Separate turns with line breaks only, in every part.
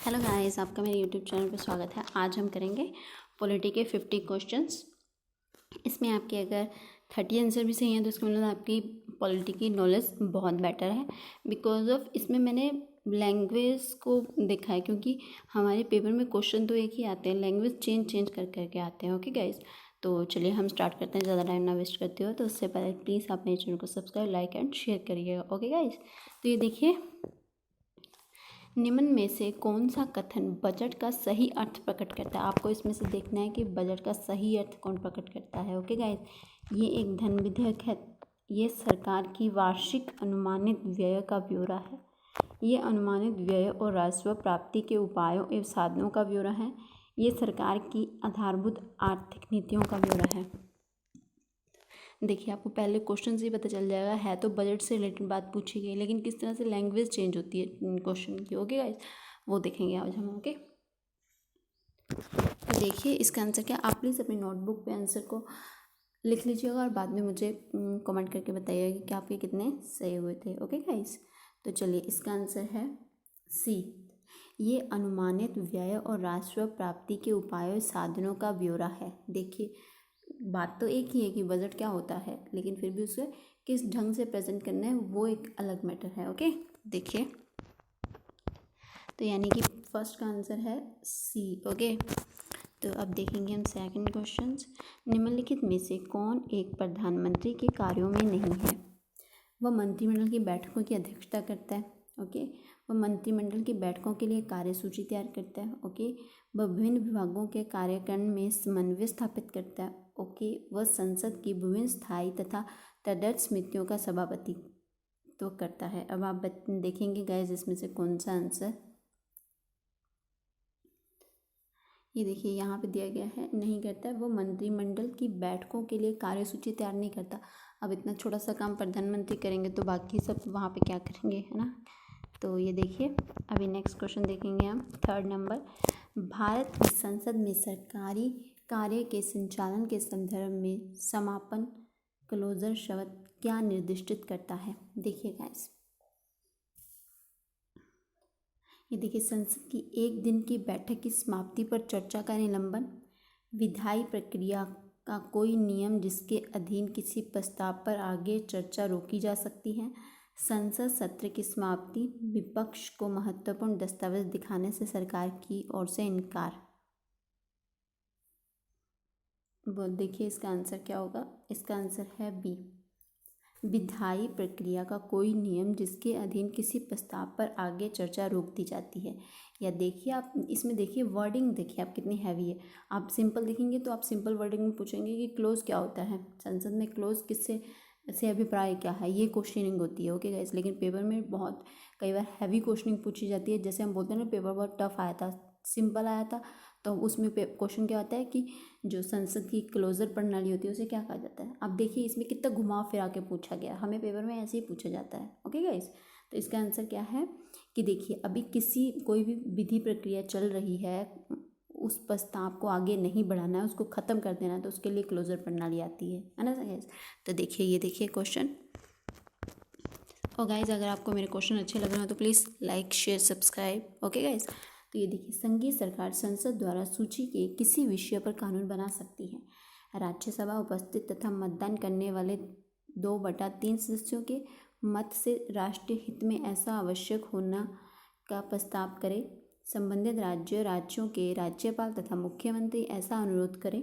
Hello guys, आपका मेरे YouTube channel पर स्वागत है। आज हम करेंगे पॉलिटी के 50 क्वेश्चंस। इसमें आपके अगर 30 आंसर भी सही हैं तो इसका मतलब आपकी पॉलिटी की नॉलेज बहुत बेटर है। बिकॉज ऑफ इसमें मैंने लैंग्वेज को देखा है, क्योंकि हमारे पेपर में क्वेश्चन तो एक ही आते हैं, लैंग्वेज चेंज कर करके आते हैं। ओके गाइस, तो चलिए हम स्टार्ट करते हैं। ज़्यादा टाइम ना वेस्ट करते हो तो उससे पहले प्लीज़ आप मेरे चैनल को सब्सक्राइब, लाइक एंड शेयर करिएगा। ओके गाइस, तो ये देखिए, निम्न में से कौन सा कथन बजट का सही अर्थ प्रकट करता है। आपको इसमें से देखना है कि बजट का सही अर्थ कौन प्रकट करता है। ओके गाइस, ये एक धन विधेयक है। ये सरकार की वार्षिक अनुमानित व्यय का ब्यौरा है। ये अनुमानित व्यय और राजस्व प्राप्ति के उपायों एवं साधनों का ब्यौरा है। ये सरकार की आधारभूत आर्थिक नीतियों का ब्यौरा है। देखिए, आपको पहले क्वेश्चन से ही पता चल जाएगा, है तो बजट से रिलेटेड बात पूछी गई, लेकिन किस तरह से लैंग्वेज चेंज होती है क्वेश्चन की। ओके गाइस, वो देखेंगे आज हम। ओके, तो देखिए इसका आंसर क्या, आप प्लीज़ अपनी नोटबुक पे आंसर को लिख लीजिएगा और बाद में मुझे कमेंट करके बताइएगा कि आपके कितने सही हुए थे। ओके गाइस, तो चलिए इसका आंसर है सी। ये अनुमानित व्यय और राजस्व प्राप्ति के उपायों साधनों का ब्यौरा है। देखिए, बात तो एक ही है कि बजट क्या होता है, लेकिन फिर भी उसे किस ढंग से प्रेजेंट करना है वो एक अलग मैटर है। ओके, देखिए, तो यानी कि फर्स्ट का आंसर है सी। ओके, तो अब देखेंगे हम सेकंड क्वेश्चन। निम्नलिखित में से कौन एक प्रधानमंत्री के कार्यों में नहीं है। वह मंत्रिमंडल की बैठकों की अध्यक्षता करता है। ओके, वह मंत्रिमंडल की बैठकों के लिए कार्यसूची तैयार करता है। ओके, वह विभिन्न विभागों के कार्यक्रम में समन्वय स्थापित करता है। ओके, वह संसद की विभिन्न स्थायी तथा तदर्थ समितियों का सभापतित्व करता है। अब आप देखेंगे गाइस इसमें से कौन सा आंसर। ये देखिए यहाँ पे दिया गया है, नहीं करता है। वो मंत्रिमंडल की बैठकों के लिए कार्यसूची तैयार नहीं करता। अब इतना छोटा सा काम प्रधानमंत्री करेंगे तो बाकी सब वहाँ पे क्या करेंगे, है ना। तो ये देखिए, अभी नेक्स्ट क्वेश्चन देखेंगे हम, थर्ड नंबर। भारत की संसद में सरकारी कार्य के संचालन के संदर्भ में समापन क्लोजर शब्द क्या निर्दिष्टित करता है। देखिए गाइस, ये देखिए, संसद की एक दिन की बैठक की समाप्ति पर चर्चा का निलंबन, विधायी प्रक्रिया का कोई नियम जिसके अधीन किसी प्रस्ताव पर आगे चर्चा रोकी जा सकती है, संसद सत्र की समाप्ति, विपक्ष को महत्वपूर्ण दस्तावेज दिखाने से सरकार की ओर से इनकार। वो देखिए इसका आंसर क्या होगा। इसका आंसर है बी, विधायी प्रक्रिया का कोई नियम जिसके अधीन किसी प्रस्ताव पर आगे चर्चा रोक दी जाती है। या देखिए, आप इसमें देखिए वर्डिंग, देखिए आप कितनी हैवी है। आप सिंपल देखेंगे तो आप सिंपल वर्डिंग में पूछेंगे कि क्लोज क्या होता है, संसद में क्लोज किससे से अभिप्राय क्या है, ये क्वेश्चनिंग होती है। ओके गाइस, लेकिन पेपर में बहुत कई बार हैवी क्वेश्चनिंग पूछी जाती है। जैसे हम बोलते हैं ना, पेपर बहुत टफ आया था, सिंपल आया था, तो उसमें क्वेश्चन क्या होता है कि जो संसद की क्लोजर प्रणाली होती है उसे क्या कहा जाता है। अब देखिए इसमें कितना घुमा फिरा के पूछा गया, हमें पेपर में ऐसे ही पूछा जाता है। ओके गाइस, तो इसका आंसर क्या है कि देखिए, अभी कोई भी विधि प्रक्रिया चल रही है, उस प्रस्ताव को आगे नहीं बढ़ाना है, उसको ख़त्म कर देना है, तो उसके लिए क्लोजर प्रणाली आती है ना गाइस। तो देखिए, ये देखिए क्वेश्चन। और गाइस, अगर आपको मेरे क्वेश्चन अच्छे लग रहे हो तो please like, share, subscribe. Okay guys, तो ये देखिए, संघीय सरकार संसद द्वारा सूची के किसी विषय पर कानून बना सकती है। राज्यसभा उपस्थित तथा मतदान करने वाले 2/3 सदस्यों के मत से राष्ट्रीय हित में ऐसा आवश्यक होना का प्रस्ताव करे। संबंधित राज्यों के राज्यपाल तथा मुख्यमंत्री ऐसा अनुरोध करें।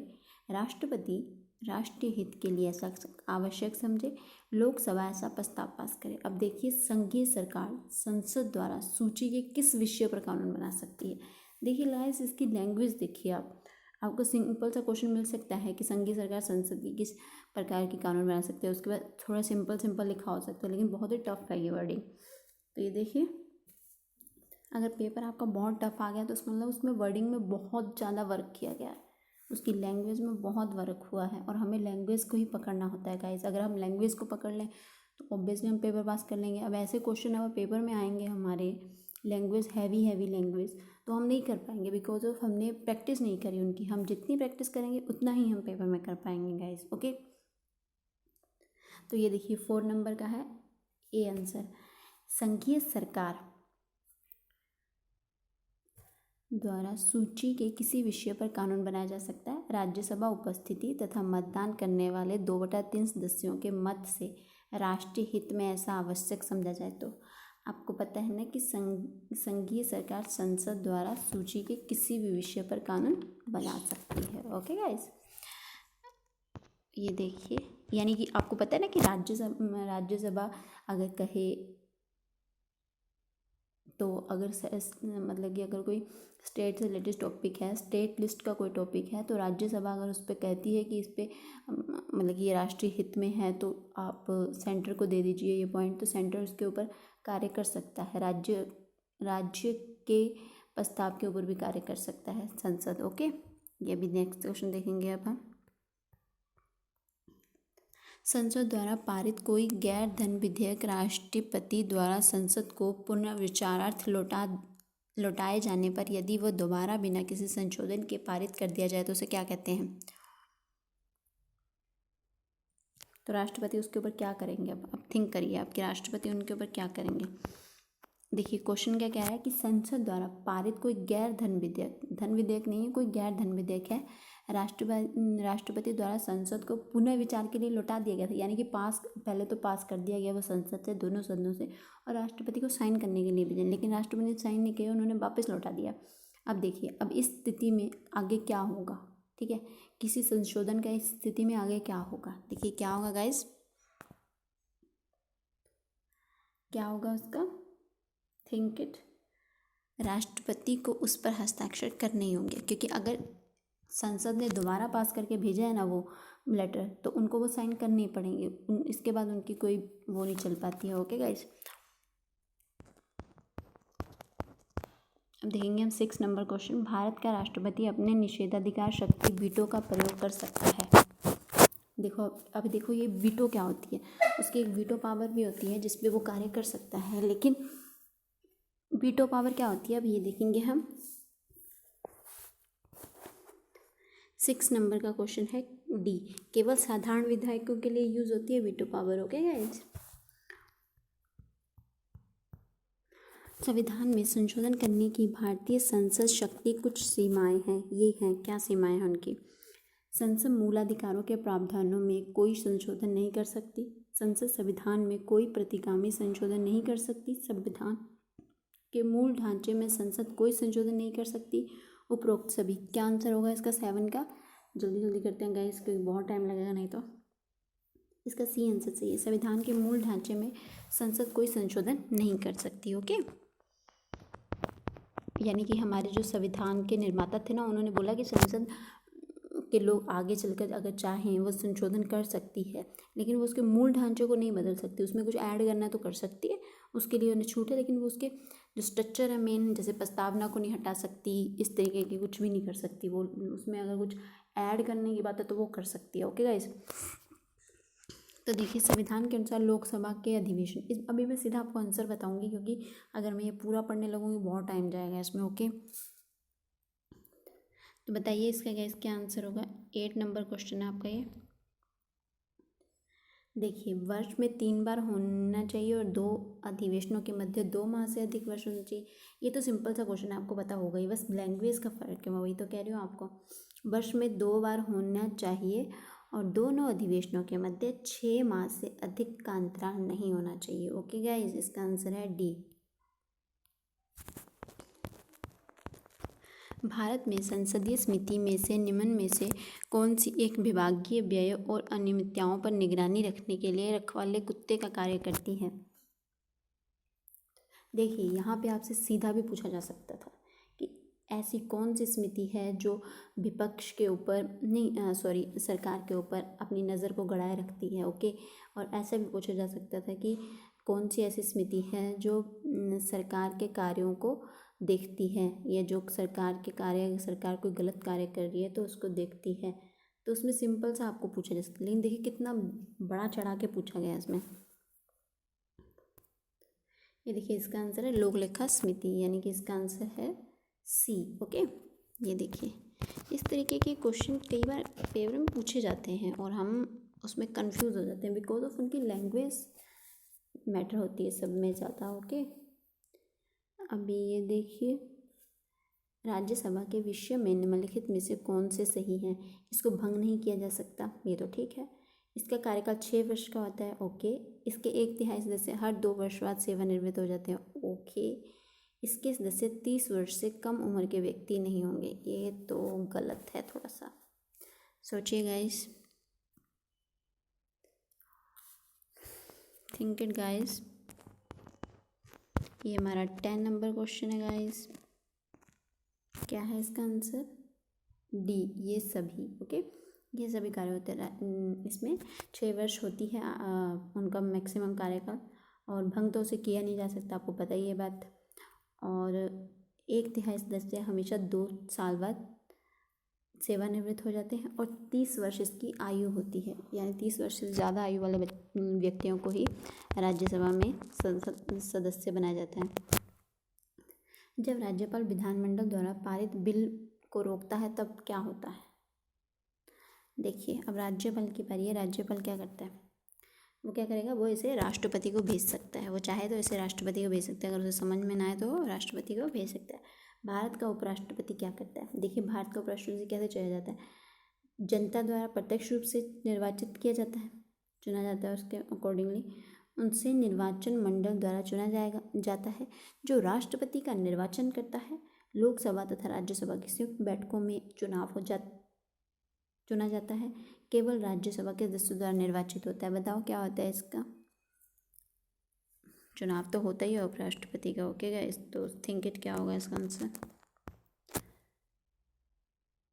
राष्ट्रपति राष्ट्रीय हित के लिए ऐसा आवश्यक समझे। लोकसभा ऐसा प्रस्ताव पास करे। अब देखिए, संघीय सरकार संसद द्वारा सूची के किस विषय पर कानून बना सकती है। देखिए गाइस, इसकी लैंग्वेज देखिए, आपको सिंपल सा क्वेश्चन मिल सकता है कि संघीय सरकार संसद की किस प्रकार की कानून बना सकते हैं, उसके बाद थोड़ा सिंपल लिखा हो सकता है, लेकिन बहुत ही टफ है ये वर्डिंग। तो ये देखिए, अगर पेपर आपका बहुत टफ आ गया तो उसमें मतलब उसमें वर्डिंग में बहुत ज़्यादा वर्क किया गया है, उसकी लैंग्वेज में बहुत वर्क हुआ है, और हमें लैंग्वेज को ही पकड़ना होता है गाइस। अगर हम लैंग्वेज को पकड़ लें तो ऑब्वियसली हम पेपर पास कर लेंगे। अब ऐसे क्वेश्चन अगर पेपर में आएंगे हमारे लैंग्वेज हैवी लैंग्वेज, तो हम नहीं कर पाएंगे, बिकॉज ऑफ हमने प्रैक्टिस नहीं करी उनकी। हम जितनी प्रैक्टिस करेंगे उतना ही हम पेपर में कर पाएंगे गाइस। ओके, तो ये देखिए 4 नंबर का है ए आंसर। संघीय सरकार द्वारा सूची के किसी विषय पर कानून बनाया जा सकता है? राज्यसभा उपस्थिति तथा मतदान करने वाले 2/3 सदस्यों के मत से राष्ट्रीय हित में ऐसा आवश्यक समझा जाए तो। आपको पता है ना कि संघीय सरकार संसद द्वारा सूची के किसी भी विषय पर कानून बना सकती है। ओके गाइस, ये देखिए, यानी कि आपको पता है ना कि राज्यसभा अगर कहे तो अगर मतलब कि अगर कोई स्टेट से रिलेटेड टॉपिक है, स्टेट लिस्ट का कोई टॉपिक है, तो राज्यसभा अगर उस पर कहती है कि इस पर मतलब कि ये राष्ट्रीय हित में है तो आप सेंटर को दे दीजिए ये पॉइंट, तो सेंटर उसके ऊपर कार्य कर सकता है। राज्य के प्रस्ताव के ऊपर भी कार्य कर सकता है संसद। ओके, ये भी नेक्स्ट क्वेश्चन देखेंगे अब हम। संसद द्वारा पारित कोई गैर धन विधेयक राष्ट्रपति द्वारा संसद को पुनर्विचारार्थ लौटाए जाने पर यदि वह दोबारा बिना किसी संशोधन के पारित कर दिया जाए तो उसे क्या कहते हैं? तो राष्ट्रपति उसके ऊपर क्या करेंगे? अब थिंक करिए आपके राष्ट्रपति उनके ऊपर क्या करेंगे। देखिए क्वेश्चन क्या कह रहा है कि संसद द्वारा पारित कोई गैर धन विधेयक नहीं है, कोई गैर धन विधेयक है, राष्ट्रपति द्वारा संसद को पुनः विचार के लिए लौटा दिया गया था, यानी कि पहले तो पास कर दिया गया वो संसद से, दोनों सदनों से, और राष्ट्रपति को साइन करने के लिए भेजा, लेकिन राष्ट्रपति ने साइन नहीं किया, उन्होंने वापस लौटा दिया। अब देखिए, अब इस स्थिति में आगे क्या होगा, ठीक है, किसी संशोधन का इस स्थिति में आगे क्या होगा। देखिए क्या होगा गाइस, क्या होगा उसका, थिंक इट। राष्ट्रपति को उस पर हस्ताक्षर करने ही होंगे, क्योंकि अगर संसद ने दोबारा पास करके भेजा है ना वो लेटर, तो उनको वो साइन करने ही पड़ेंगे, इसके बाद उनकी कोई वो नहीं चल पाती है। ओके गाइस, अब देखेंगे हम 6 नंबर क्वेश्चन। भारत का राष्ट्रपति अपने निषेधाधिकार शक्ति वीटो का प्रयोग कर सकता है? देखो अभी देखो ये वीटो क्या होती है, उसकी एक वीटो पावर भी होती है जिसपे वो कार्य कर सकता है, लेकिन वीटो पावर क्या होती है अब ये देखेंगे हम। 6 नंबर का क्वेश्चन है डी, केवल साधारण विधायकों के लिए यूज होती है वीटो पावर। ओके गाइस, संविधान में संशोधन करने की भारतीय संसद शक्ति कुछ सीमाएं हैं, ये हैं, क्या सीमाएं हैं उनकी। संसद मूलाधिकारों के प्रावधानों में कोई संशोधन नहीं कर सकती, संसद संविधान में कोई प्रतिगामी संशोधन नहीं कर सकती, संविधान के मूल ढांचे में संसद कोई संशोधन नहीं कर सकती, उपरोक्त सभी। क्या आंसर होगा इसका 7 का? जल्दी जल्दी करते हैं गाइस क्योंकि बहुत टाइम लगेगा नहीं तो। इसका सी आंसर सही है, संविधान के मूल ढांचे में संसद कोई संशोधन नहीं कर सकती। ओके, यानी कि हमारे जो संविधान के निर्माता थे ना, उन्होंने बोला कि संसद के लोग आगे चलकर अगर चाहें वो संशोधन कर सकती है, लेकिन वो उसके मूल ढांचे को नहीं बदल सकती, उसमें कुछ ऐड करना तो कर सकती है, उसके लिए उन्हें छूट है, लेकिन वो उसके जो स्ट्रक्चर है मेन, जैसे प्रस्तावना को नहीं हटा सकती, इस तरीके की कुछ भी नहीं कर सकती वो, उसमें अगर कुछ ऐड करने की बात है तो वो कर सकती है। ओके गाइस, तो देखिए संविधान के अनुसार लोकसभा के अधिवेशन, इस अभी मैं सीधा आपको आंसर बताऊंगी क्योंकि अगर मैं ये पूरा पढ़ने लगूंगी बहुत टाइम जाएगा इसमें। ओके, तो बताइए इसका गैस क्या आंसर होगा। 8 नंबर क्वेश्चन है आपका ये। देखिए, वर्ष में 3 बार होना चाहिए और 2 अधिवेशनों के मध्य 2 माह से अधिक वर्ष होना चाहिए। ये तो सिंपल सा क्वेश्चन है, आपको पता होगा ही, बस लैंग्वेज का फ़र्क है, मैं वही तो कह रही हूँ आपको। वर्ष में 2 बार होना चाहिए और दोनों अधिवेशनों के मध्य 6 माह से अधिक का अंतराल नहीं होना चाहिए। ओके गाइस, इसका आंसर है डी। भारत में संसदीय समिति में से निम्न में से कौन सी एक विभागीय व्यय और अनियमितताओं पर निगरानी रखने के लिए रखवाले कुत्ते का कार्य करती है? देखिए यहाँ पे आपसे सीधा भी पूछा जा सकता था कि ऐसी कौन सी समिति है जो विपक्ष के ऊपर नहीं, सरकार के ऊपर अपनी नज़र को गड़ाए रखती है। ओके, और ऐसा भी पूछा जा सकता था कि कौन सी ऐसी समिति है जो सरकार के कार्यों को देखती है, या जो सरकार कोई गलत कार्य कर रही है तो उसको देखती है। तो उसमें सिंपल सा आपको पूछा जा सकता है, लेकिन देखिए कितना बड़ा चढ़ा के पूछा गया इसमें। ये देखिए इसका आंसर है लोक लेखा समिति, यानी कि इसका आंसर है सी। ओके, ये देखिए इस तरीके के क्वेश्चन कई बार पेपर में पूछे जाते हैं और हम उसमें कंफ्यूज हो जाते हैं बिकॉज ऑफ उनकी लैंग्वेज मैटर होती है सब में ज़्यादा। ओके, अभी ये देखिए राज्यसभा के विषय में निम्नलिखित में से कौन से सही हैं? इसको भंग नहीं किया जा सकता, ये तो ठीक है। इसका कार्यकाल 6 वर्ष का होता है, ओके। इसके 1/3 सदस्य हर 2 वर्ष बाद सेवानिवृत्त हो जाते हैं, ओके। इसके सदस्य 30 वर्ष से कम उम्र के व्यक्ति नहीं होंगे, ये तो गलत है थोड़ा सा, सोचिए गाइस, थिंक इट गाइस। ये हमारा 10 नंबर क्वेश्चन है गाइस। क्या है इसका आंसर? डी, ये सभी, ओके। ये सभी कार्य होते हैं। इसमें 6 वर्ष होती है उनका मैक्सिमम कार्यकाल, और भंग तो उसे किया नहीं जा सकता, आपको पता ही है बात। और 1/3 सदस्य हमेशा 2 साल बाद सेवानिवृत्त हो जाते हैं, और 30 वर्ष इसकी आयु होती है, यानी 30 वर्ष से ज़्यादा आयु वाले व्यक्तियों को ही राज्यसभा में सदस्य बनाया जाता है। जब राज्यपाल विधानमंडल द्वारा पारित बिल को रोकता है तब क्या होता है? देखिए, अब राज्यपाल की बारी है। राज्यपाल क्या करता है? वो क्या करेगा? वो इसे राष्ट्रपति को भेज सकता है, वो चाहे तो इसे राष्ट्रपति को भेज सकता है, अगर उसे समझ में ना आए तो वो राष्ट्रपति को भेज सकता है। भारत का उपराष्ट्रपति क्या करता है? देखिए, भारत का उपराष्ट्रपति कैसे चुना जाता है? जनता द्वारा प्रत्यक्ष रूप से निर्वाचित किया जाता है, चुना जाता है, उसके अकॉर्डिंगली उनसे निर्वाचन मंडल द्वारा चुना जाता है, जो राष्ट्रपति का निर्वाचन करता है। लोकसभा तथा राज्यसभा की संयुक्त बैठकों में चुना जाता है, केवल राज्यसभा के सदस्यों द्वारा निर्वाचित होता है। बताओ क्या होता है इसका? चुनाव तो होता ही है उपराष्ट्रपति का, ओके गाइस। तो थिंक इट, क्या होगा इसका आंसर?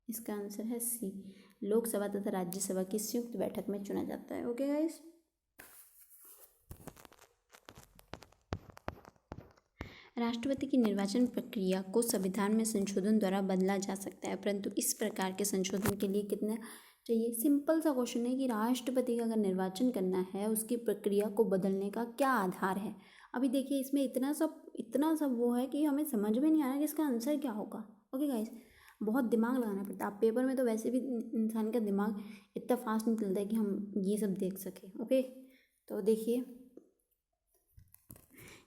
इसका आंसर है सी, लोकसभा तथा राज्यसभा की संयुक्त बैठक में चुना जाता है, ओके गाइस। राष्ट्रपति की निर्वाचन प्रक्रिया को संविधान में संशोधन द्वारा बदला जा सकता है, परंतु इस प्रकार के संशोधन के लिए कितना चाहिए? सिंपल सा क्वेश्चन है कि राष्ट्रपति का अगर निर्वाचन करना है, उसकी प्रक्रिया को बदलने का क्या आधार है? अभी देखिए, इसमें इतना सब वो है कि हमें समझ में नहीं आ रहा कि इसका आंसर क्या होगा, ओके गाइस। बहुत दिमाग लगाना पड़ता है। आप पेपर में तो वैसे भी इंसान का दिमाग इतना फास्ट नहीं चलता है कि हम ये सब देख सकें, ओके। तो देखिए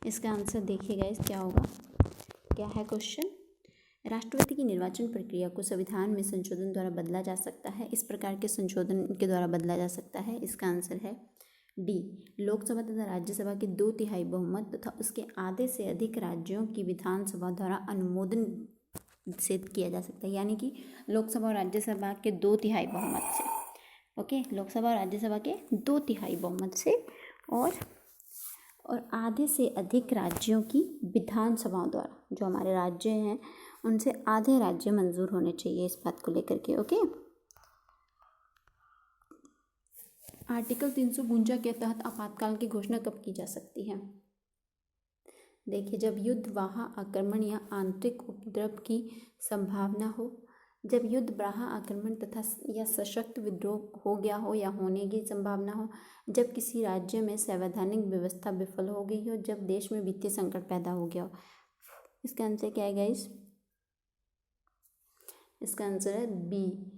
इसका आंसर, देखिए गाइस क्या होगा, क्या है क्वेश्चन? राष्ट्रपति की निर्वाचन प्रक्रिया को संविधान में संशोधन द्वारा बदला जा सकता है, इस प्रकार के संशोधन के द्वारा बदला जा सकता है। इसका आंसर है डी, लोकसभा तथा राज्यसभा के 2/3 बहुमत तथा उसके आधे से अधिक राज्यों की विधानसभा द्वारा अनुमोदन से किया जा सकता है, यानी कि लोकसभा और राज्यसभा के 2/3 बहुमत से, ओके। लोकसभा और राज्यसभा के 2/3 बहुमत से, और आधे से अधिक राज्यों की विधानसभाओं द्वारा, जो हमारे राज्य हैं उनसे आधे राज्य मंजूर होने चाहिए इस बात को लेकर के, ओके। आर्टिकल 352 के तहत आपातकाल की घोषणा कब की जा सकती है? देखिए, जब युद्ध, वाह आक्रमण या आंतरिक उपद्रव की संभावना हो, जब युद्ध, बाह्य आक्रमण तथा या सशक्त विद्रोह हो गया हो या होने की संभावना हो, जब किसी राज्य में संवैधानिक व्यवस्था विफल हो गई हो, जब देश में वित्तीय संकट पैदा हो गया हो। इसका आंसर क्या है गाइस? इसका आंसर है बी,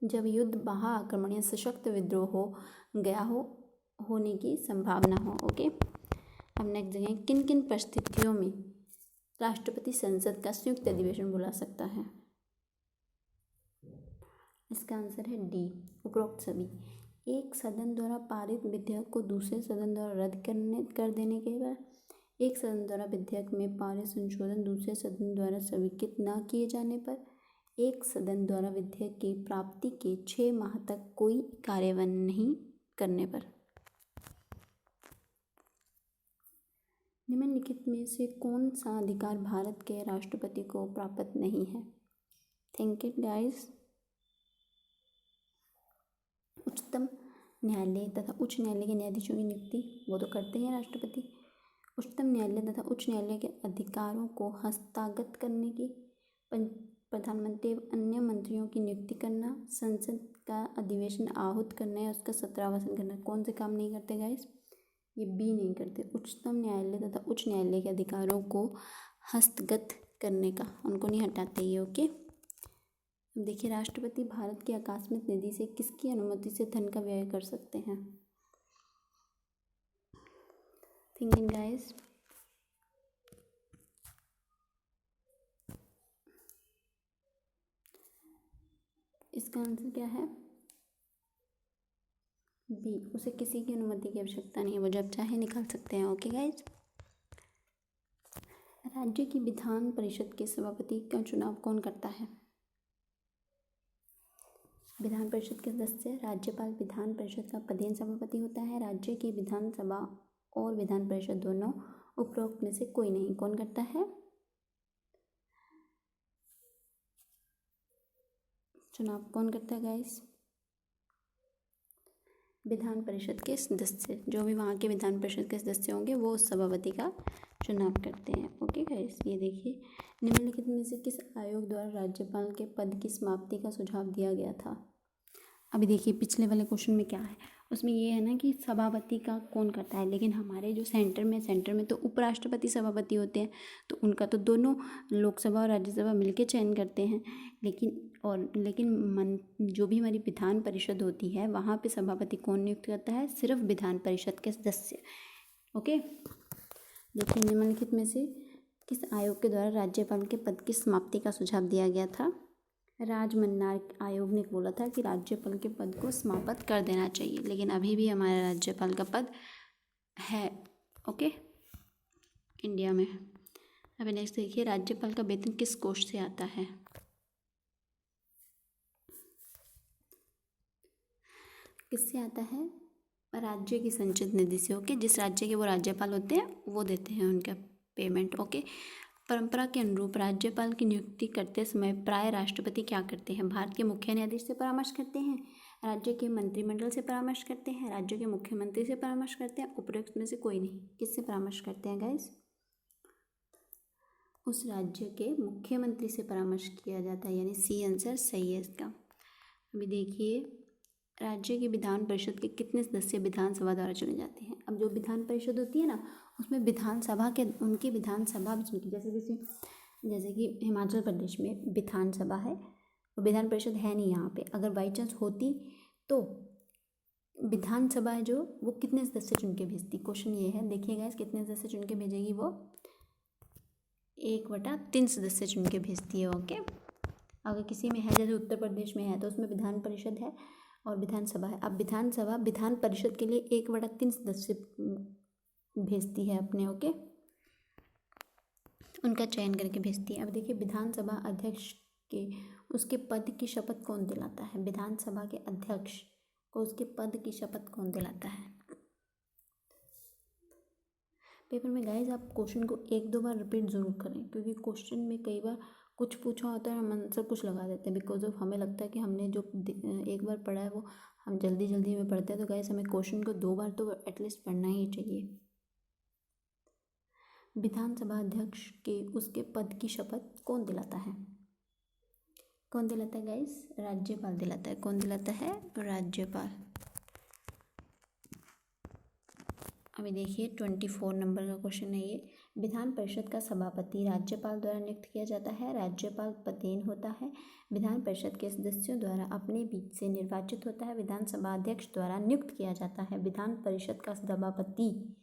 जब युद्ध, बाह्य आक्रमण या सशक्त विद्रोह हो गया हो, होने की संभावना हो, ओके। अब नेक्स्ट जगह, किन किन परिस्थितियों में राष्ट्रपति संसद का संयुक्त अधिवेशन बुला सकता है? इसका आंसर है डी, उपरोक्त सभी। एक सदन द्वारा पारित विधेयक को दूसरे सदन द्वारा रद्द कर देने के बाद, एक सदन द्वारा विधेयक में पारित संशोधन दूसरे सदन द्वारा स्वीकृत न किए जाने पर, एक सदन द्वारा विधेयक की प्राप्ति के 6 माह तक कोई कार्रवाई नहीं करने पर। निम्नलिखित में से कौन सा अधिकार भारत के राष्ट्रपति को प्राप्त नहीं है? Think it guys. उच्चतम न्यायालय तथा उच्च न्यायालय के न्यायाधीशों की नियुक्ति वो तो करते हैं राष्ट्रपति। उच्चतम न्यायालय तथा उच्च न्यायालय के अधिकारों को हस्तगत करने की, प्रधानमंत्री एवं अन्य मंत्रियों की नियुक्ति करना, संसद का अधिवेशन आहूत करना या उसका सत्रावसान करना, कौन से काम नहीं करते गाइस? ये बी नहीं करते। उच्चतम न्यायालय तथा उच्च न्यायालय के अधिकारों को हस्तगत करने का उनको नहीं हटाते ये, ओके। देखिए, राष्ट्रपति भारत की अकस्मात निधि से किसकी अनुमति से धन का व्यय कर सकते हैं? Thinking guys. इसका आंसर क्या है? बी। उसे किसी की अनुमति की आवश्यकता नहीं है, वो जब चाहे निकाल सकते हैं। Okay guys. राज्य की विधान परिषद के सभापति का चुनाव कौन करता है? विधान परिषद के सदस्य राज्यपाल विधान परिषद का पदेन सभापति होता है। राज्य की विधानसभा और विधान परिषद दोनों उपरोक्त में से कोई नहीं। कौन करता है चुनाव? कौन करता है गाइस? विधान परिषद के सदस्य, जो भी वहाँ के विधान परिषद के सदस्य होंगे वो उस सभापति का चुनाव करते हैं। Okay guys. ये देखिए, निम्नलिखित में से किस आयोग द्वारा राज्यपाल के पद की समाप्ति का सुझाव दिया गया था? अभी देखिए पिछले वाले क्वेश्चन में क्या है, उसमें ये है ना कि सभापति का कौन करता है, लेकिन हमारे जो सेंटर में तो उपराष्ट्रपति सभापति होते हैं, तो उनका तो दोनों लोकसभा और राज्यसभा मिलकर चयन करते हैं। लेकिन जो भी हमारी विधान परिषद होती है वहाँ पे सभापति कौन नियुक्त करता है? सिर्फ विधान परिषद के सदस्य। ओके। देखिए, निम्नलिखित में से किस आयोग के द्वारा राज्यपाल के पद की समाप्ति का सुझाव दिया गया था? राजमन्नार आयोग ने बोला था कि राज्यपाल के पद को समाप्त कर देना चाहिए, लेकिन अभी भी हमारा राज्यपाल का पद है। ओके, इंडिया में। अभी नेक्स्ट देखिए, राज्यपाल का वेतन किस कोष से आता है? किससे आता है? राज्य की संचित निधि से। ओके, जिस राज्य के वो राज्यपाल होते हैं वो देते हैं उनका पेमेंट। ओके। परंपरा के अनुरूप राज्यपाल की नियुक्ति करते समय प्राय राष्ट्रपति क्या करते हैं? भारत के मुख्य न्यायाधीश से परामर्श करते हैं, राज्य के मंत्रिमंडल से परामर्श करते हैं, राज्य के मुख्यमंत्री से परामर्श करते हैं, उपरोक्त में से कोई नहीं। किससे परामर्श करते हैं गाइस? उस राज्य के मुख्यमंत्री से परामर्श किया जाता है, यानी सी आंसर सही है इसका। अभी देखिए, राज्य की विधान परिषद के कितने सदस्य विधानसभा द्वारा चुने जाते हैं? अब जो विधान परिषद होती है ना, उसमें विधानसभा के उनकी विधानसभा भी चुनती, जैसे कि हिमाचल प्रदेश में विधानसभा है, तो विधान परिषद है नहीं यहाँ पे। अगर बाई चांस होती तो विधानसभा है जो वो कितने सदस्य चुन के भेजती? क्वेश्चन ये है, देखिएगा इस कितने सदस्य चुन के भेजेगी? वो 1/3 सदस्य चुन के भेजती है। ओके। अगर किसी में है, जैसे उत्तर प्रदेश में है, तो उसमें विधान परिषद है और विधानसभा है। अब विधानसभा विधान परिषद के लिए 1/3 सदस्य भेजती है अपने। ओके, उनका चयन करके भेजती है। अब देखिए, विधानसभा अध्यक्ष के उसके पद की शपथ कौन दिलाता है? विधानसभा के अध्यक्ष को उसके पद की शपथ कौन दिलाता है? पेपर में गाइस आप क्वेश्चन को 1-2 बार रिपीट ज़रूर करें, क्योंकि क्वेश्चन में कई बार कुछ पूछा होता है, हम आंसर कुछ लगा देते हैं, बिकॉज ऑफ हमें लगता है कि हमने जो एक बार पढ़ा है वो हम जल्दी में पढ़ते हैं। तो गाइस हमें क्वेश्चन को 2 बार तो एटलीस्ट पढ़ना ही चाहिए। विधानसभा अध्यक्ष के उसके पद की शपथ कौन दिलाता है? कौन दिलाता है गाइस? राज्यपाल दिलाता है। कौन दिलाता है? राज्यपाल। अभी देखिए 24 नंबर का क्वेश्चन है ये। विधान परिषद का सभापति राज्यपाल द्वारा नियुक्त किया जाता है, राज्यपाल पदेन होता है, विधान परिषद के सदस्यों द्वारा अपने बीच से निर्वाचित होता है, विधानसभा अध्यक्ष द्वारा नियुक्त किया जाता है। विधान परिषद का सभापति,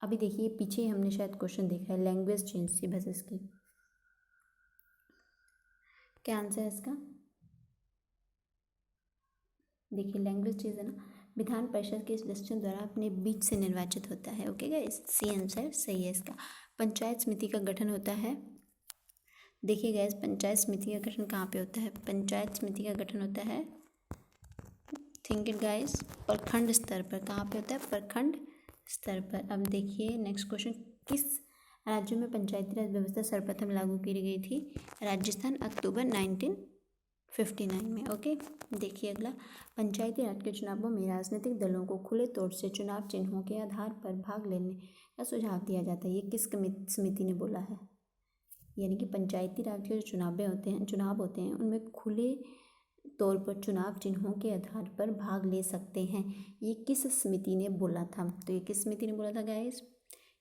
अभी देखिए पीछे हमने शायद क्वेश्चन देखा है, लैंग्वेज चेंज सी बसेस की। क्या आंसर है इसका? देखिए लैंग्वेज चेंज है ना, विधान परिषद के सदस्यों द्वारा अपने बीच से निर्वाचित होता है। ओके गाइस, सी आंसर सही है इसका। पंचायत समिति का गठन होता है, देखिए गाइस पंचायत समिति का गठन कहाँ पे होता है? पंचायत समिति का गठन होता है, थिंक इट गाइस, प्रखंड स्तर पर। कहाँ पे होता है? प्रखंड स्तर पर। अब देखिए नेक्स्ट क्वेश्चन, किस राज्य में पंचायती राज व्यवस्था सर्वप्रथम लागू की गई थी? राजस्थान, अक्टूबर 1959 में। ओके, देखिए अगला, पंचायती राज के चुनावों में राजनीतिक दलों को खुले तौर से चुनाव चिन्हों के आधार पर भाग लेने का सुझाव दिया जाता है। ये किस समिति ने बोला है? यानी कि पंचायती राज के जो चुनाव होते हैं उनमें खुले तौर पर चुनाव चिन्हों के आधार पर भाग ले सकते हैं। ये किस समिति ने बोला था? तो ये किस समिति ने बोला था गाइस?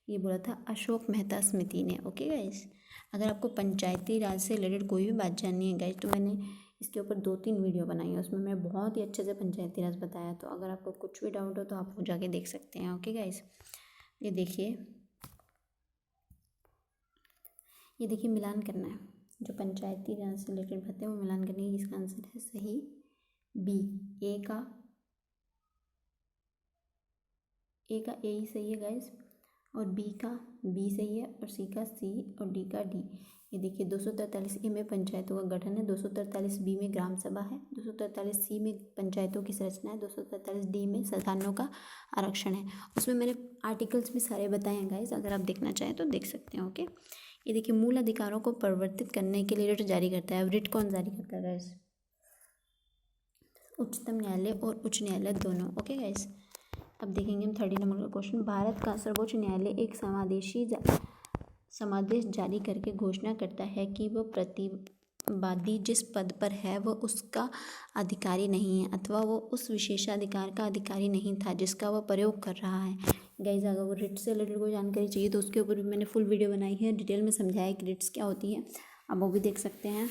ये बोला था अशोक मेहता समिति ने। ओके गाइस, अगर आपको पंचायती राज से रिलेटेड कोई भी बात जाननी है गाइस, तो मैंने इसके ऊपर 2-3 वीडियो बनाई है, उसमें मैं बहुत ही अच्छे से पंचायती राज बताया। तो अगर आपको कुछ भी डाउट हो तो आप जाके देख सकते हैं। ओके गाइस, ये देखिए मिलान करना है। जो पंचायती राज से रिलेटेड भत्ते हैं वो मिलान करेंगे। इसका आंसर है सही बी। ए का ए ही सही है गाइस, और बी का बी सही है, और सी का सी, और डी का डी। ये देखिए 243 ए में पंचायतों का गठन है, 243 बी में ग्राम सभा है, 243 सी में पंचायतों की संरचना है, 243 डी में संस्थानों का आरक्षण है। उसमें मैंने आर्टिकल्स भी सारे बताए हैं गाइस, अगर आप देखना चाहें तो देख सकते हैं। ओके, ये देखिए मूल अधिकारों को परिवर्तित करने के लिए रिट जारी करता है। रिट कौन जारी करता है गाइस? उच्चतम न्यायालय और उच्च न्यायालय दोनों। ओके गाइस, अब देखेंगे हम 30 नंबर का क्वेश्चन। भारत का सर्वोच्च न्यायालय एक समादेश जारी करके घोषणा करता है कि वह प्रतिवादी जिस पद पर है वह उसका अधिकारी नहीं है, अथवा वो उस विशेषाधिकार का अधिकारी नहीं था जिसका वह प्रयोग कर रहा है। गाइस, अगर वो रिट्स से रिलेटेड कोई जानकारी चाहिए तो उसके ऊपर भी मैंने फुल वीडियो बनाई है, डिटेल में समझाया कि रिट्स क्या होती है, आप वो भी देख सकते हैं।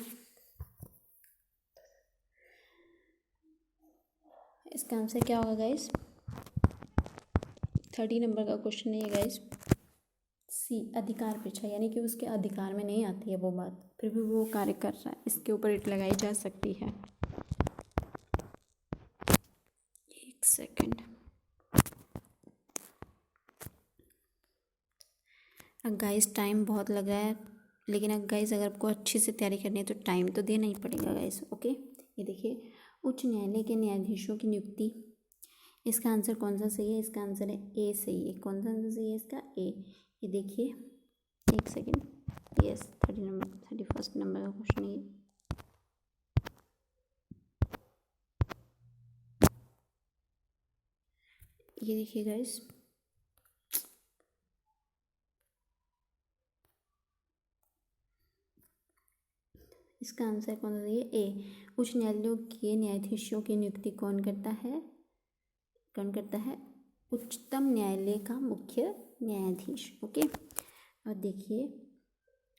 इसका आंसर क्या होगा गाइस? 30 नंबर का क्वेश्चन है ये गाइस। सी, अधिकार परीक्षा, यानी कि उसके अधिकार में नहीं आती है वो बात, फिर भी वो कार्य कर रहा है, इसके ऊपर रिट लगाई जा सकती है। एक सेकंड, अब गाइस टाइम बहुत लग रहा है, लेकिन अब गाइस अगर आपको अच्छे से तैयारी करनी है तो टाइम तो देना ही पड़ेगा गाइस। ओके, ये देखिए उच्च न्यायालय के न्यायाधीशों की नियुक्ति, इसका आंसर कौन सा सही है? इसका आंसर है ए सही है। कौन सा आंसर सही है इसका? ए। ये देखिए एक सेकंड, यस 31st नंबर का क्वेश्चन है ये देखिए गाइस, इसका आंसर कौन सा सही है? ए। उच्च न्यायालयों के न्यायाधीशों की नियुक्ति कौन करता है? उच्चतम न्यायालय का मुख्य न्यायाधीश। ओके, और देखिए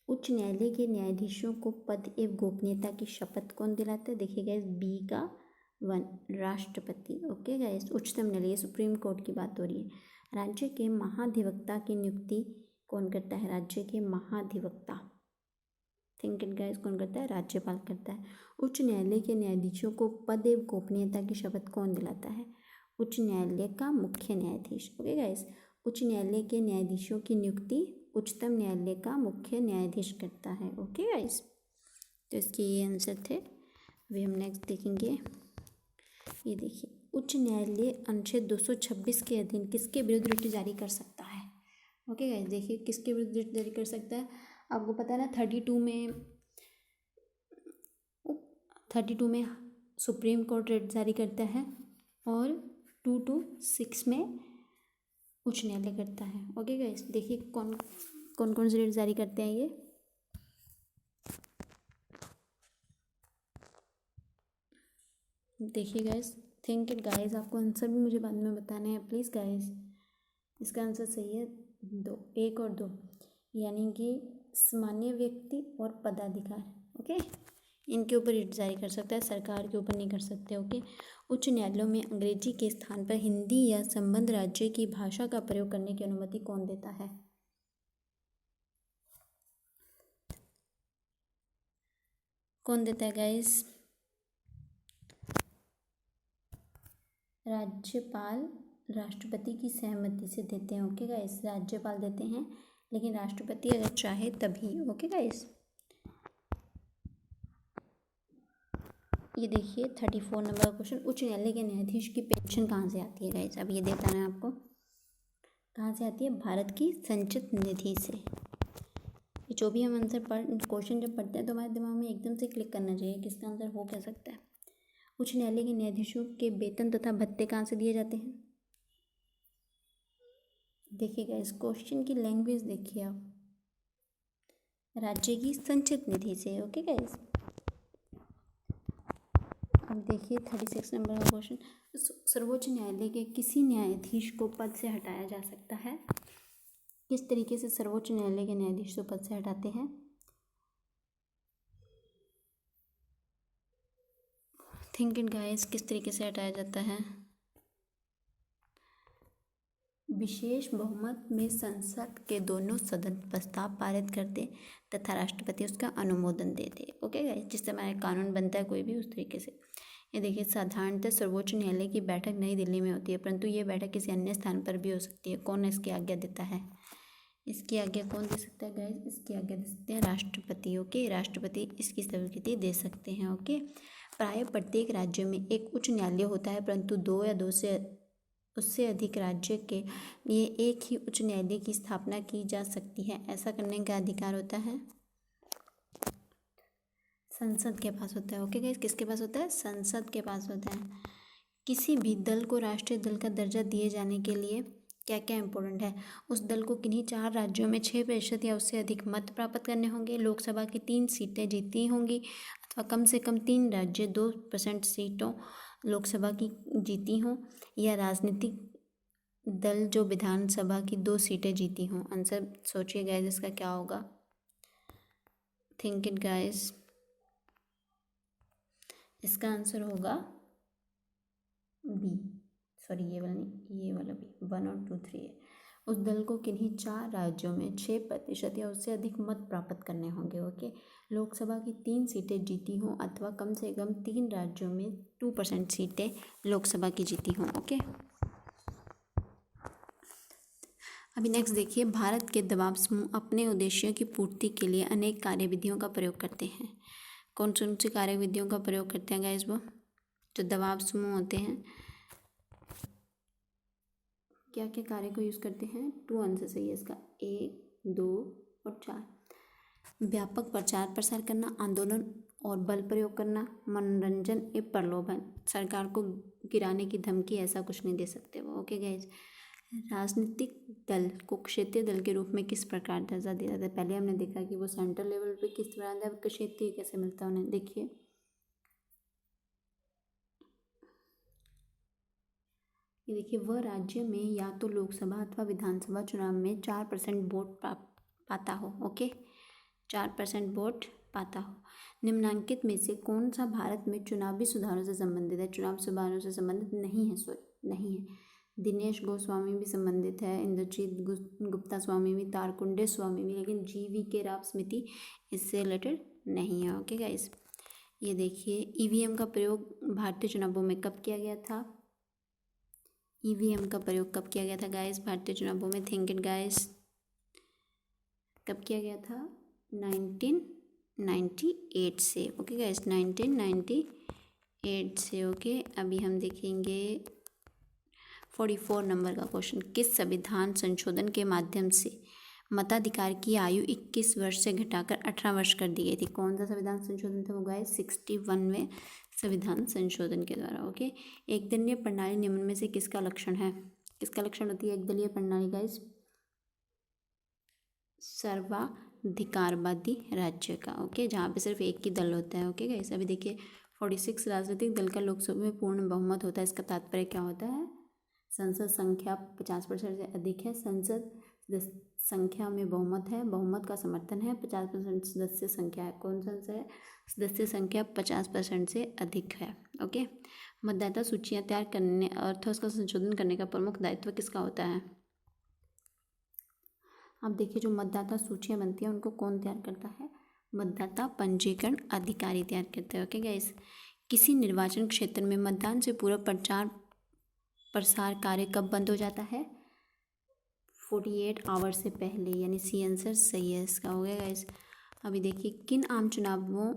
उच्च न्यायालय के न्यायाधीशों को पद एवं गोपनीयता की शपथ कौन दिलाता है? देखिए गाइस बी का 1 राष्ट्रपति। ओके गाइस, उच्चतम न्यायालय सुप्रीम कोर्ट की बात हो रही है। राज्य के महाधिवक्ता की नियुक्ति कौन करता है? राज्य के महाधिवक्ता, थिंक इट गाइस, कौन करता है? राज्यपाल करता है। उच्च न्यायालय के न्यायाधीशों को पद एवं गोपनीयता की शपथ कौन दिलाता है? उच्च न्यायालय का मुख्य न्यायाधीश। ओके गाइस, उच्च न्यायालय के न्यायाधीशों की नियुक्ति उच्चतम न्यायालय का मुख्य न्यायाधीश करता है। ओके गाइस, तो इसके ये आंसर थे। अभी हम नेक्स्ट देखेंगे। ये देखिए उच्च न्यायालय अनुच्छेद 226 के अधीन किसके विरुद्ध रिट जारी कर सकता है? ओके गाइस, देखिए किसके विरुद्ध रिट जारी कर सकता है, आपको पता है ना 32 में सुप्रीम कोर्ट रिट जारी करता है, और 226 में उच्च न्यायालय करता है। ओके गाइस, देखिए कौन कौन से रिट जारी करते हैं ये। देखिए गाइस, थिंक इट गाइस, आपको आंसर भी मुझे बाद में बताने हैं प्लीज़ गाइस। इसका आंसर सही है 2, 1 और 2, यानी कि सामान्य व्यक्ति और पदाधिकार। ओके, इनके ऊपर रिट जारी कर सकता है, सरकार के ऊपर नहीं कर सकते। ओके, उच्च न्यायालयों में अंग्रेजी के स्थान पर हिंदी या संबद्ध राज्य की भाषा का प्रयोग करने की अनुमति कौन देता है? कौन देता है गाइस? राज्यपाल राष्ट्रपति की सहमति से देते हैं। ओके गाइस, राज्यपाल देते हैं, लेकिन राष्ट्रपति अगर चाहे तभी। ओके गाइस, ये देखिए 34 नंबर का क्वेश्चन। उच्च न्यायालय के न्यायाधीश की पेंशन कहाँ से आती है गाइस? अब ये बताना है आपको, कहाँ से आती है? भारत की संचित निधि से। ये जो भी हम आंसर क्वेश्चन जब पढ़ते हैं तो हमारे दिमाग में एकदम से क्लिक करना चाहिए कि इसका आंसर हो क्या सकता है। उच्च न्यायालय के न्यायाधीशों के वेतन तथा भत्ते कहाँ से दिए जाते हैं? देखिएगा इस क्वेश्चन की लैंग्वेज देखिए आप, राज्य की संचित निधि से। ओके गाइस, अब देखिए 36 नंबर का क्वेश्चन। सर्वोच्च न्यायालय के किसी न्यायाधीश को पद से हटाया जा सकता है? किस तरीके से सर्वोच्च न्यायालय के न्यायाधीश को पद से हटाते हैं? थिंक इट गाइस, किस तरीके से हटाया जाता है? विशेष बहुमत में संसद के दोनों सदन प्रस्ताव पारित कर दे तथा राष्ट्रपति उसका अनुमोदन दे दे। ओके गाइस, जिससे हमारा कानून बनता है कोई भी उस तरीके से। ये देखिए, साधारणतः सर्वोच्च न्यायालय की बैठक नई दिल्ली में होती है, परंतु ये बैठक किसी अन्य स्थान पर भी हो सकती है। कौन इसकी आज्ञा देता है? इसकी आज्ञा कौन दे सकता है गाइस? इसकी आज्ञा दे सकते हैं राष्ट्रपति। ओके, राष्ट्रपति इसकी स्वीकृति दे सकते हैं। ओके, प्राय प्रत्येक राज्य में एक उच्च न्यायालय होता है, परंतु दो या दो से उससे अधिक राज्य के लिए एक ही उच्च न्यायालय की स्थापना की जा सकती है। ऐसा करने का अधिकार होता है संसद के पास होता है। ओके गाइस, किसके पास होता है? संसद के पास होता है। किसी भी दल को राष्ट्रीय दल का दर्जा दिए जाने के लिए क्या क्या इंपॉर्टेंट है? उस दल को किन्हीं 4 राज्यों में 6% या उससे अधिक मत प्राप्त करने होंगे, लोकसभा की 3 सीटें जीती होंगी, अथवा कम से कम 3 राज्य 2% सीटों लोकसभा की जीती हों, या राजनीतिक दल जो विधानसभा की 2 सीटें जीती हों। आंसर सोचिए गाइस, इसका क्या होगा? Think it guys. इसका आंसर होगा बी, सॉरी ये वाला नहीं, ये वाला बी, 1 और 2 3 है। उस दल को किन्हीं 4 राज्यों में 6% या उससे अधिक मत प्राप्त करने होंगे। ओके, लोकसभा की 3 सीटें जीती हों, अथवा कम से कम 3 राज्यों में 2% सीटें लोकसभा की जीती हों। ओके, अभी नेक्स्ट देखिए, भारत के दबाव समूह अपने उद्देश्यों की पूर्ति के लिए अनेक कार्यविधियों का प्रयोग करते हैं। कौन सी कार्यविधियों का प्रयोग करते हैं गाइस? वो जो दबाव समूह होते हैं क्या क्या कार्य को यूज़ करते हैं? 2 आंसर सही है इसका, 1 2 और 4। व्यापक प्रचार प्रसार करना, आंदोलन और बल प्रयोग करना, मनोरंजन एवं प्रलोभन। सरकार को गिराने की धमकी, ऐसा कुछ नहीं दे सकते वो। ओके गाइज, राजनीतिक दल को क्षेत्रीय दल के रूप में किस प्रकार दर्जा दिया जाता है? पहले हमने देखा कि वो सेंट्रल लेवल पे किस तरह का, क्षेत्रीय कैसे मिलता है उन्हें। देखिए, ये देखिए, वह राज्य में या तो लोकसभा अथवा विधानसभा चुनाव में 4% वोट पाता हो। ओके, 4% वोट पाता हो। निम्नांकित में से कौन सा भारत में चुनावी सुधारों से संबंधित है? चुनाव सुधारों से संबंधित नहीं है, सॉरी नहीं है। दिनेश गोस्वामी भी संबंधित है, इंद्रजीत गुप्ता स्वामी भी, तारकुंडे स्वामी भी, लेकिन GV राव समिति इससे रिलेटेड नहीं है। ओके गाइस, ये देखिए, EVM का प्रयोग भारतीय चुनावों में कब किया गया था? EVM का प्रयोग कब किया गया था गाइस भारतीय चुनावों में? थिंक इट गाइस, कब किया गया था? 1998 से। ओके गाइस, 1998 से। ओके, अभी हम देखेंगे 44 नंबर का क्वेश्चन। किस संविधान संशोधन के माध्यम से मताधिकार की आयु 21 वर्ष से घटाकर 18 वर्ष कर दी गई थी? कौन सा संविधान संशोधन था वो गाइस? 61वें संविधान संशोधन के द्वारा। ओके, एकदलीय प्रणाली निम्न में से किसका लक्षण है? किसका लक्षण होती है एकदलीय प्रणाली गाइस? सर्वाधिकारवादी राज्य का। ओके, जहाँ पे सिर्फ एक ही दल होता है। ओके गाइस, अभी देखिए, 46 राजनीतिक दल का लोकसभा में पूर्ण बहुमत होता है। इसका तात्पर्य क्या होता है? संसद संख्या 50% से अधिक है, संसद संख्या में बहुमत है, बहुमत का समर्थन है, 50% सदस्य संख्या है। कौन सा है? सदस्य संख्या 50% से अधिक है। ओके, मतदाता सूचियाँ तैयार करने अर्थात उसका संशोधन करने का प्रमुख दायित्व किसका होता है? अब देखिए, जो मतदाता सूचियाँ बनती हैं उनको कौन तैयार करता है? मतदाता पंजीकरण अधिकारी तैयार करते हैं। ओके गाइस, किसी निर्वाचन क्षेत्र में मतदान से पूर्व प्रचार प्रसार कार्य कब बंद हो जाता है? 48 आवर से पहले, यानी सी आंसर सही है इसका। हो गया गाइस, अभी देखिए, किन आम चुनावों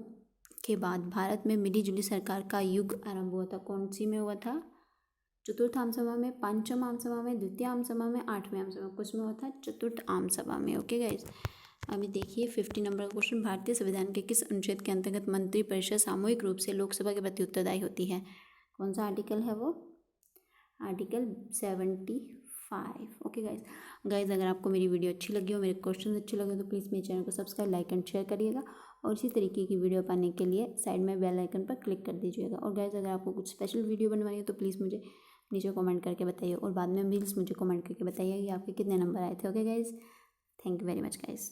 के बाद भारत में मिलीजुली सरकार का युग आरंभ हुआ था? कौन सी में हुआ था? चतुर्थ आम सभा में, पंचम आम सभा में, द्वितीय आम सभा में, 8वें आम सभा में? कुछ में हुआ था चतुर्थ आम सभा में। ओके गाइस, अभी देखिए 50 नंबर का क्वेश्चन। भारतीय संविधान के किस अनुच्छेद के अंतर्गत मंत्रिपरिषद सामूहिक रूप से लोकसभा के प्रति उत्तरदायी होती है? कौन सा आर्टिकल है वो? आर्टिकल 75। ओके गाइज, अगर आपको मेरी वीडियो अच्छी लगी हो, मेरे क्वेश्चन अच्छे लगे तो प्लीज़ मेरे चैनल को सब्सक्राइब, लाइक एंड शेयर करिएगा, और इसी तरीके की वीडियो पाने के लिए साइड में बेल आइकन पर क्लिक कर दीजिएगा। और गाइज, अगर आपको कुछ स्पेशल वीडियो बनवानी है तो प्लीज़ मुझे नीचे कमेंट करके बताइए, और बाद में प्लीज़ मुझे कमेंट करके बताइए कि आपके कितने नंबर आए थे। Okay guys, thank you very much guys.